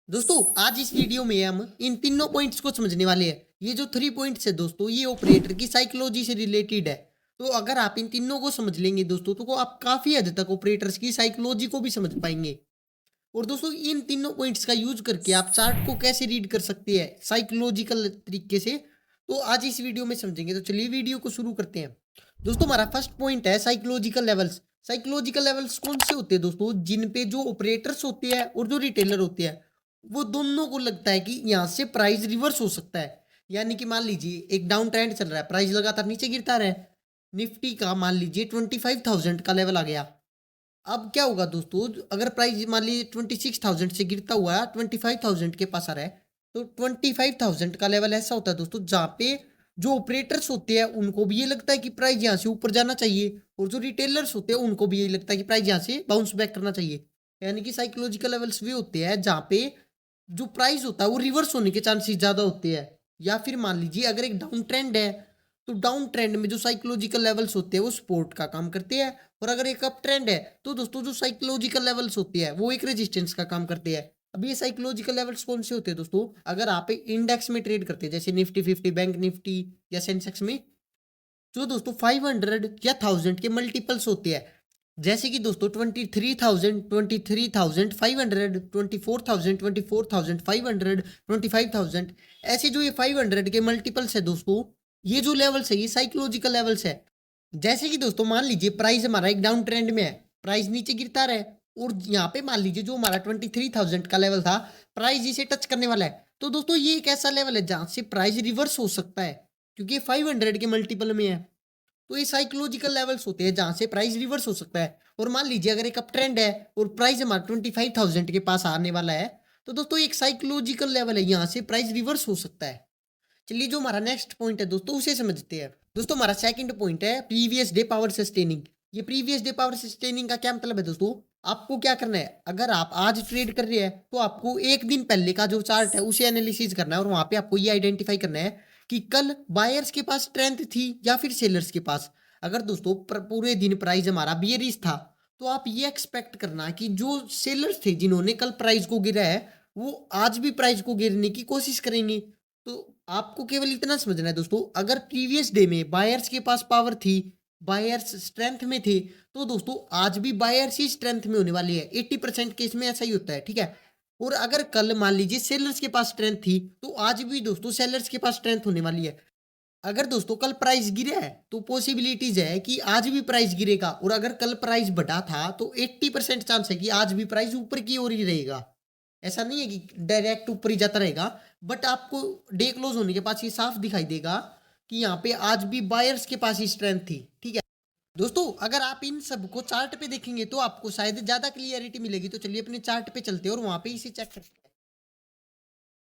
दोस्तों आज इस वीडियो में हम इन तीनों पॉइंट्स को समझने वाले हैं। ये जो 3 पॉइंट्स है दोस्तों, ये ऑपरेटर की साइकोलॉजी से रिलेटेड है। तो अगर आप इन तीनों को समझ लेंगे दोस्तों, तो आप काफी हद तक ऑपरेटर्स की साइकोलॉजी को भी समझ पाएंगे। और दोस्तों इन तीनों पॉइंट्स का यूज करके आप चार्ट को कैसे रीड कर सकते हैं साइकोलॉजिकल तरीके से, तो आज इस वीडियो में समझेंगे। तो चलिए वीडियो को शुरू करते हैं। दोस्तों हमारा फर्स्ट पॉइंट है साइकोलॉजिकल लेवल्स। साइकोलॉजिकल लेवल्स कौन से होते हैं दोस्तों? जिन पे जो ऑपरेटर्स होते हैं और जो रिटेलर होते हैं, वो दोनों को लगता है कि यहाँ से प्राइस रिवर्स हो सकता है। यानी कि मान लीजिए एक डाउन ट्रेंड चल रहा है, प्राइस लगातार नीचे गिरता रहा है। निफ्टी का मान लीजिए 25,000 का लेवल आ गया। अब क्या होगा दोस्तों, अगर प्राइस मान लीजिए 26,000 से गिरता हुआ 25,000 के पास आ रहा है, तो 25,000 का लेवल ऐसा होता है दोस्तों जहाँ पे जो ऑपरेटर्स होते हैं उनको भी ये लगता है कि प्राइस यहाँ से ऊपर जाना चाहिए, और जो रिटेलर्स होते हैं उनको भी ये लगता है कि प्राइस यहाँ से बाउंस बैक करना चाहिए। यानी कि साइकोलॉजिकल लेवल्स वे होते हैं जहाँ पे जो प्राइस होता है वो रिवर्स होने के चांसेस ज्यादा होते हैं। या फिर मान लीजिए अगर एक डाउन ट्रेंड है, तो डाउन ट्रेंड में जो साइकोलॉजिकल लेवल्स होते हैं वो सपोर्ट का काम करते हैं। और अगर एक अप ट्रेंड है, तो दोस्तों जो साइकोलॉजिकल लेवल्स होते हैं वो एक रेजिस्टेंस का काम करते हैं। अब ये साइकोलॉजिकल लेवल्स कौन से होते हैं दोस्तों? अगर आप इंडेक्स में ट्रेड करते हैं, जैसे निफ्टी 50, बैंक निफ्टी या सेंसेक्स में, जो दोस्तों 500 या 1000 के मल्टीपल्स होते हैं, जैसे कि दोस्तों 23,000, 23,500, 24,000, 24,500, 25,000, ऐसे जो ये 500 के मल्टीपल्स है दोस्तों, ये जो लेवल्स है ये साइकोलॉजिकल लेवल्स है। जैसे कि दोस्तों मान लीजिए प्राइस हमारा एक डाउन ट्रेंड में है, प्राइस नीचे गिरता रहा है, और यहाँ पे मान लीजिए जो हमारा 23,000 का लेवल था, प्राइस इसे टच करने वाला है, तो दोस्तों ये एक ऐसा लेवल है जहां से प्राइस रिवर्स हो सकता है, क्योंकि ये 500 के मल्टीपल में है। तो ये साइकोलॉजिकल लेवल्स होते हैं जहां से प्राइस रिवर्स हो सकता है। और मान लीजिए अगर एक अप ट्रेंड है और प्राइस हमारा 25,000 के पास आने वाला है, तो दोस्तों एक साइकोलॉजिकल लेवल है, यहाँ से प्राइस रिवर्स हो सकता है। चलिए जो हमारा नेक्स्ट पॉइंट है दोस्तों उसे समझते हैं। दोस्तों हमारा सेकंड पॉइंट है प्रीवियस डे पावर सस्टेनिंग। ये प्रीवियस डे पावर सस्टेनिंग का क्या मतलब है दोस्तों? आपको क्या करना है, अगर आप आज ट्रेड कर रहे हैं तो आपको एक दिन पहले का जो चार्ट है उसे एनालिसिस करना है, और वहां पे आपको ये आइडेंटिफाई करना है कि कल बायर्स के पास स्ट्रेंथ थी या फिर सेलर्स के पास। अगर दोस्तों पूरे दिन प्राइस हमारा बियरिश था, तो आप ये एक्सपेक्ट करना कि जो सेलर्स थे जिन्होंने कल प्राइस को गिरा है, वो आज भी प्राइस को गिरने की कोशिश करेंगे। तो आपको केवल इतना समझना है दोस्तों, अगर प्रीवियस डे में बायर्स के पास पावर थी, बायर्स स्ट्रेंथ में थे, तो दोस्तों आज भी बायर्स ही स्ट्रेंथ में होने वाली है। 80% केस में ऐसा ही होता है, ठीक है। और अगर कल मान लीजिए सेलर्स के पास स्ट्रेंथ थी, तो आज भी दोस्तों सेलर्स के पास स्ट्रेंथ होने वाली है। अगर दोस्तों कल प्राइस गिरा है, तो पॉसिबिलिटीज है कि आज भी प्राइस गिरेगा, और अगर कल प्राइस बढ़ा था तो 80% चांस है कि आज भी प्राइस ऊपर की ओर ही रहेगा। ऐसा नहीं है कि डायरेक्ट ऊपर ही जाता रहेगा, बट आपको डे क्लोज होने के पास ये साफ दिखाई देगा कि यहाँ पे आज भी बायर्स के पास ही स्ट्रेंथ थी, ठीक है। दोस्तों अगर आप इन सब को चार्ट पे देखेंगे तो आपको शायद ज्यादा क्लियरिटी मिलेगी। तो चलिए अपने चार्ट पे चलते हैं और वहां पे इसे चेक करते हैं।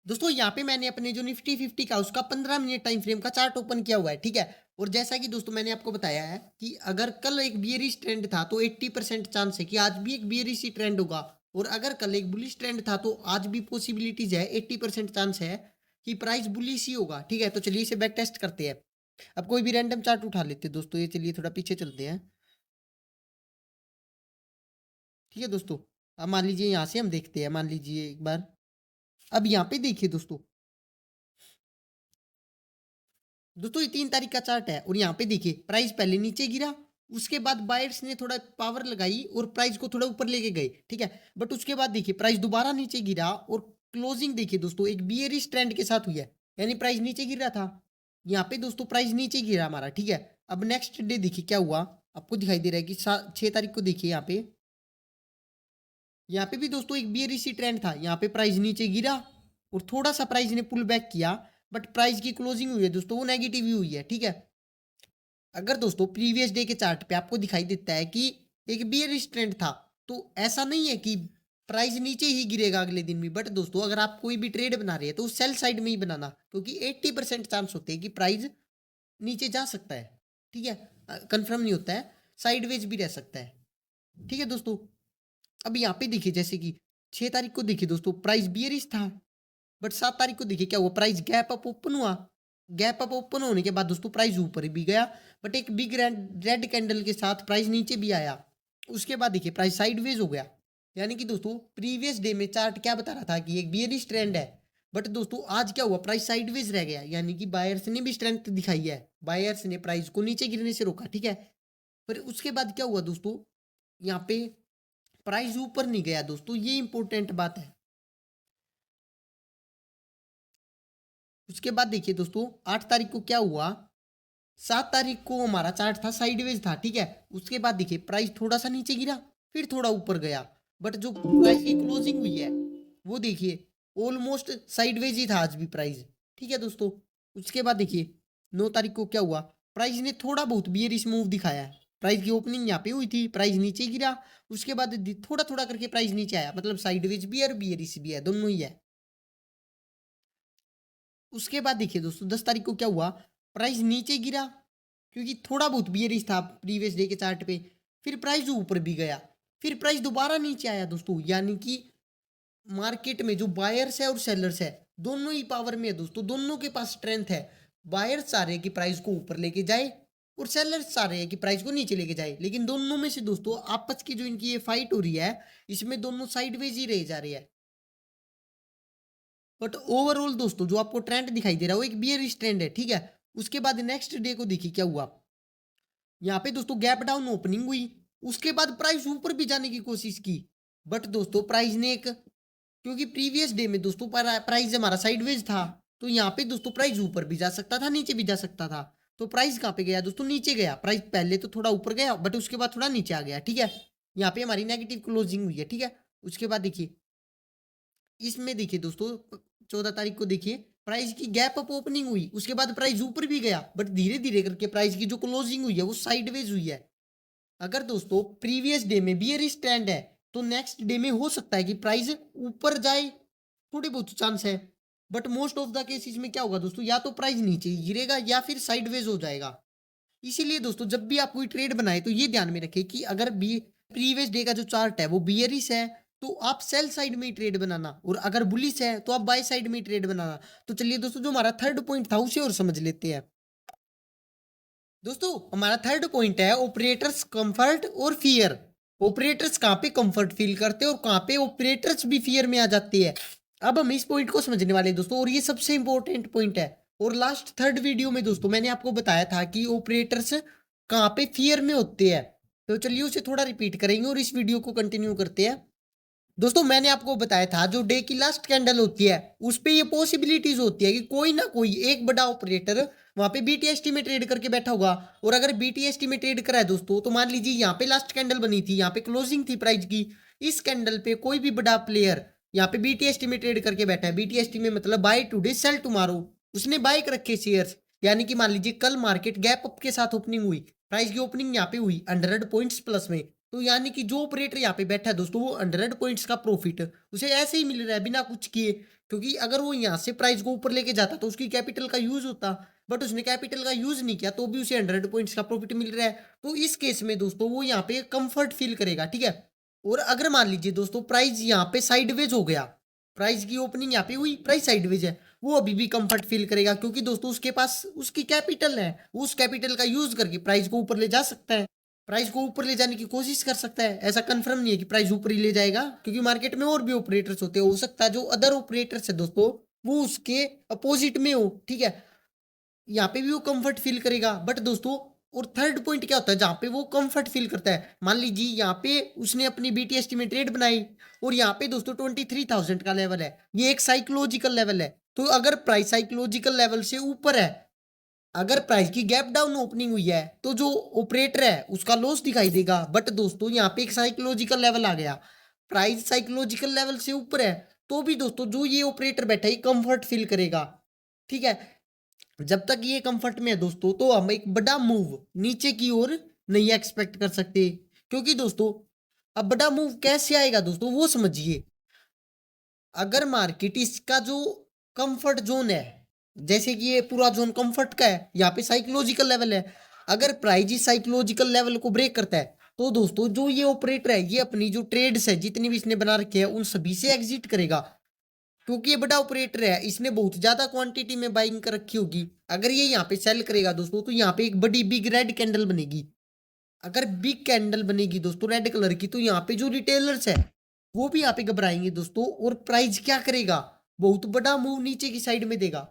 दोस्तों यहाँ पे मैंने अपने जो निफ्टी 50 का उसका 15 मिनट टाइम फ्रेम का चार्ट ओपन किया हुआ है, ठीक है। और जैसा कि दोस्तों मैंने आपको बताया है कि अगर कल एक बियरिश ट्रेंड था, तो 80% चांस है कि आज भी एक बियरिश ही ट्रेंड होगा। और अगर कल एक बुलिश ट्रेंड था, तो आज भी पॉसिबिलिटीज है, 80% चांस है कि प्राइस बुलिश ही होगा, ठीक है। तो चलिए इसे बैक टेस्ट करते हैं। अब कोई भी रैंडम चार्ट उठा लेते हैं दोस्तों, ये चलिए थोड़ा पीछे चलते हैं, ठीक है दोस्तों। अब मान लीजिए यहाँ से हम देखते हैं, मान लीजिए एक बार, अब यहाँ पे देखिए दोस्तों, दोस्तों ये 3 तारीख का चार्ट है, और यहाँ पे देखिए प्राइस पहले नीचे गिरा, उसके बाद बायर्स ने थोड़ा पावर लगाई और प्राइस को थोड़ा ऊपर लेके गए, ठीक है। बट उसके बाद देखिए प्राइस दोबारा नीचे गिरा, और क्लोजिंग देखिए दोस्तों एक बियरिश ट्रेंड के साथ हुई है, यानी प्राइस नीचे गिर रहा था। यहाँ पे दोस्तों प्राइस नीचे गिरा हमारा, ठीक है। अब नेक्स्ट डे देखिए क्या हुआ, आपको दिखाई दे रहा है कि 6 तारीख को देखिए यहाँ पे भी दोस्तों एक बियरिश ट्रेंड था। यहाँ पे प्राइस नीचे गिरा और थोड़ा सा प्राइस ने पुल बैक किया, बट प्राइस की क्लोजिंग हुई है दोस्तों वो नेगेटिव ही हुई है, ठीक है। अगर दोस्तों प्रीवियस डे के चार्ट पे आपको दिखाई देता है कि एक बियरिश ट्रेंड था, तो ऐसा नहीं है कि प्राइस नीचे ही गिरेगा अगले दिन भी। बट दोस्तों अगर आप कोई भी ट्रेड बना रहे हैं, तो सेल साइड में ही बनाना, क्योंकि 80% चांस होते हैं कि प्राइस नीचे जा सकता है, ठीक है। कंफर्म नहीं होता है, साइडवेज भी रह सकता है, ठीक है दोस्तों। अब यहाँ पे देखिए जैसे कि 6 तारीख को देखिए दोस्तों प्राइस बियरिश था, बट 7 तारीख को देखिए क्या हुआ, प्राइस गैप अप ओपन हुआ। गैप अप ओपन होने के बाद दोस्तों प्राइस ऊपर भी गया, बट एक बिग रेड कैंडल के साथ प्राइस नीचे भी आया। उसके बाद देखिए प्राइस साइडवेज हो गया, यानी कि दोस्तों प्रीवियस डे में चार्ट क्या बता रहा था कि एक बियरिश ट्रेंड है, बट दोस्तों आज क्या हुआ, प्राइस साइडवेज रह गया, यानी कि बायर्स ने भी स्ट्रेंथ दिखाई है, बायर्स ने प्राइस को नीचे गिरने से रोका, ठीक है। पर उसके बाद क्या हुआ दोस्तों, यहाँ पे प्राइस ऊपर नहीं गया दोस्तों, ये इंपॉर्टेंट बात है। उसके बाद देखिए दोस्तों 8 तारीख को क्या हुआ, 7 तारीख को हमारा चार्ट था साइडवेज था, ठीक है। उसके बाद देखिए प्राइस थोड़ा सा नीचे गिरा, फिर थोड़ा ऊपर गया, बट जो प्राइस की क्लोजिंग हुई है वो देखिए ऑलमोस्ट साइडवेज ही था आज भी प्राइस, ठीक है दोस्तों। उसके बाद देखिए 9 तारीख को क्या हुआ, प्राइस ने थोड़ा बहुत बियरिश मूव दिखाया है, प्राइस की ओपनिंग यहाँ पे हुई थी, प्राइस नीचे गिरा, उसके बाद थोड़ा थोड़ा करके प्राइस नीचे आया, मतलब साइडवेज भी है और बियरिश भी है, दोनों ही है। उसके बाद देखिए दोस्तों 10 तारीख को क्या हुआ, प्राइस नीचे गिरा क्योंकि थोड़ा बहुत बियरिश था प्रीवियस डे के चार्ट पे, फिर प्राइस ऊपर भी गया, फिर प्राइस दोबारा नीचे आया दोस्तों, यानी कि मार्केट में जो बायर्स है और सेलर्स है दोनों ही पावर में है दोस्तों, दोनों के पास स्ट्रेंथ है। बायर्स चाह रहे हैं कि प्राइस को ऊपर लेके जाए और सेलर्स चाह रहे हैं कि प्राइस को नीचे लेके जाए, लेकिन दोनों में से दोस्तों आपस की जो इनकी ये फाइट हो रही है इसमें दोनों साइडवेज ही रह जा रही है। बट ओवरऑल दोस्तों जो आपको ट्रेंड दिखाई दे रहा है वो एक बियरिश ट्रेंड है, ठीक है। उसके बाद नेक्स्ट डे को देखिए क्या हुआ, यहाँ पे दोस्तों गैप डाउन ओपनिंग हुई, उसके बाद प्राइस ऊपर भी जाने की कोशिश की, बट दोस्तों प्राइस ने एक, क्योंकि प्रीवियस डे में दोस्तों प्राइस हमारा साइडवेज था, तो यहाँ पे दोस्तों प्राइस ऊपर भी जा सकता था नीचे भी जा सकता था, तो प्राइस कहाँ पे गया दोस्तों, नीचे गया। प्राइस पहले तो थोड़ा ऊपर गया बट उसके बाद थोड़ा नीचे आ गया, ठीक है। यहाँ पे हमारी नेगेटिव क्लोजिंग हुई है, ठीक है। उसके बाद देखिए इसमें देखिए दोस्तों 14 तारीख को देखिए प्राइस की गैप अप ओपनिंग हुई, उसके बाद प्राइस ऊपर भी गया, बट धीरे धीरे करके प्राइस की जो क्लोजिंग हुई है वो साइडवेज हुई है। अगर दोस्तों प्रीवियस डे में बियरिश ट्रेंड है तो नेक्स्ट डे में हो सकता है कि प्राइस ऊपर जाए, थोड़ी बहुत चांस है, but most of the cases में क्या होगा दोस्तों, या तो प्राइस नीचे ही गिरेगा या फिर साइडवेज हो जाएगा। इसीलिए दोस्तों जब भी आप कोई ट्रेड बनाए तो ये ध्यान में रखें कि अगर बी प्रीवियस डे का जो चार्ट है वो बियरिश है तो आप सेल साइड में ही ट्रेड बनाना, और अगर बुलिश है तो आप बाय साइड में ही ट्रेड बनाना। तो चलिए दोस्तों जो हमारा थर्ड पॉइंट था उसे और समझ लेते हैं। दोस्तों हमारा थर्ड पॉइंट है ऑपरेटर्स कंफर्ट और फियर। ऑपरेटर्स कहाँ पे कंफर्ट फील करते हैं और कहाँ पे ऑपरेटर्स भी फियर में आ जाते हैं। अब हम इस पॉइंट को समझने वाले हैं दोस्तों, और ये सबसे इंपॉर्टेंट पॉइंट है। और लास्ट थर्ड वीडियो में दोस्तों मैंने आपको बताया था कि ऑपरेटर्स कहाँ पे फियर में होते हैं, तो चलिए उसे थोड़ा रिपीट करेंगे और इस वीडियो को कंटिन्यू करते हैं। दोस्तों मैंने आपको बताया था जो डे की लास्ट कैंडल होती है उस पे ये पॉसिबिलिटीज होती है कि कोई ना कोई एक बड़ा ऑपरेटर वहां पे बीटीएसटी में ट्रेड करके बैठा होगा, और अगर बीटीएसटी में ट्रेड करा है दोस्तों तो मान लीजिए यहाँ पे लास्ट कैंडल बनी थी, यहाँ पे क्लोजिंग थी प्राइस की, इस कैंडल पे कोई भी बड़ा प्लेयर यहाँ पे बीटीएसटी में ट्रेड करके बैठा है, बीटीएसटी में मतलब बाय टुडे सेल टुमारो, उसने बाय कर रखे शेयर्स। यानी कि मान लीजिए कल मार्केट गैप अप के साथ ओपनिंग हुई, प्राइस की ओपनिंग यहाँ पे हुई 100 पॉइंट्स प्लस में, तो यानी कि जो ऑपरेटर यहाँ पे बैठा है दोस्तों वो 100 पॉइंट्स का प्रॉफिट उसे ऐसे ही मिल रहा है बिना कुछ किए, क्योंकि अगर वो यहाँ से प्राइस को ऊपर लेके जाता तो उसकी कैपिटल का यूज होता, बट उसने कैपिटल का यूज नहीं किया तो भी उसे 100 पॉइंट्स का प्रॉफिट मिल रहा है। तो इस केस में दोस्तों वो यहाँ पे कंफर्ट फील करेगा, ठीक है। और अगर मान लीजिए दोस्तों प्राइस यहाँ पे साइडवेज हो गया, प्राइस की ओपनिंग यहाँ पे हुई प्राइस साइडवेज है, वो अभी भी कंफर्ट फील करेगा, क्योंकि दोस्तों उसके पास उसकी कैपिटल है, उस कैपिटल का यूज करके प्राइस को ऊपर ले जा सकता है, प्राइस को ऊपर ले जाने की कोशिश कर सकता है। ऐसा कंफर्म नहीं है कि प्राइस ऊपर ही ले जाएगा, क्योंकि मार्केट में और भी ऑपरेटर्स होते हैं, हो सकता है जो अदर ऑपरेटर्स है दोस्तों वो उसके अपोजिट में हो, ठीक है। यहाँ पे भी वो कंफर्ट फील करेगा, बट दोस्तों और थर्ड पॉइंट क्या होता है जहां पे वो कंफर्ट फील करता है, मान लीजिए यहाँ पे उसने अपनी बीटीएसटी में ट्रेड बनाई और यहाँ पे दोस्तों 23,000 का लेवल है, ये एक साइकोलॉजिकल लेवल है, तो अगर प्राइस साइकोलॉजिकल लेवल से ऊपर है, अगर प्राइस की गैप डाउन ओपनिंग हुई है तो जो ऑपरेटर है उसका लॉस दिखाई देगा, बट दोस्तों यहाँ पे एक साइकोलॉजिकल लेवल आ गया, प्राइस साइकोलॉजिकल लेवल से ऊपर है तो भी दोस्तों जो ये ऑपरेटर बैठा है कंफर्ट फील करेगा, ठीक है। जब तक ये कंफर्ट में है दोस्तों तो हम एक बड़ा मूव नीचे की ओर नहीं एक्सपेक्ट कर सकते, क्योंकि दोस्तों अब बड़ा मूव कैसे आएगा दोस्तों वो समझिए। अगर मार्केट इसका जो कंफर्ट जोन है, जैसे कि ये पूरा जोन कंफर्ट का है, यहाँ पे साइकोलॉजिकल लेवल है, अगर प्राइस इस साइकोलॉजिकल लेवल को ब्रेक करता है तो दोस्तों जो ये ऑपरेटर है ये अपनी जो ट्रेड्स है जितनी भी इसने बना रखे हैं उन सभी से एग्जिट करेगा, क्योंकि ये बड़ा ऑपरेटर है, इसने बहुत ज्यादा क्वांटिटी में बाइंग कर रखी होगी। अगर ये यहाँ पे सेल करेगा दोस्तों तो यहाँ पे एक बड़ी बिग रेड कैंडल बनेगी, अगर बिग कैंडल बनेगी दोस्तों रेड कलर की तो यहाँ पे जो रिटेलर्स है वो भी यहाँ पे घबराएंगे दोस्तों। और प्राइस क्या करेगा, बहुत बड़ा मूव नीचे की साइड में देगा।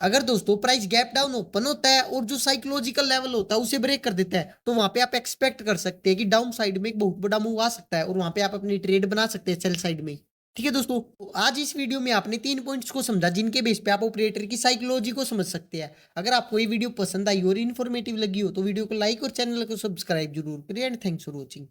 अगर दोस्तों प्राइस गैप डाउन ओपन होता है और जो साइकोलॉजिकल लेवल होता है उसे ब्रेक कर देता है, तो वहां पे आप एक्सपेक्ट कर सकते हैं कि डाउन साइड में एक बहुत बड़ा मूव आ सकता है और वहां पे आप अपनी ट्रेड बना सकते हैं सेल साइड में। ठीक है दोस्तों, तो आज इस वीडियो में आपने 3 पॉइंट्स को समझा जिनके बेस पे आप ऑपरेटर की साइकोलॉजी को समझ सकते हैं। अगर आपको ये वीडियो पसंद आई और इन्फॉर्मेटिव लगी हो तो वीडियो को लाइक और चैनल को सब्सक्राइब जरूर करिए। And thanks for watching.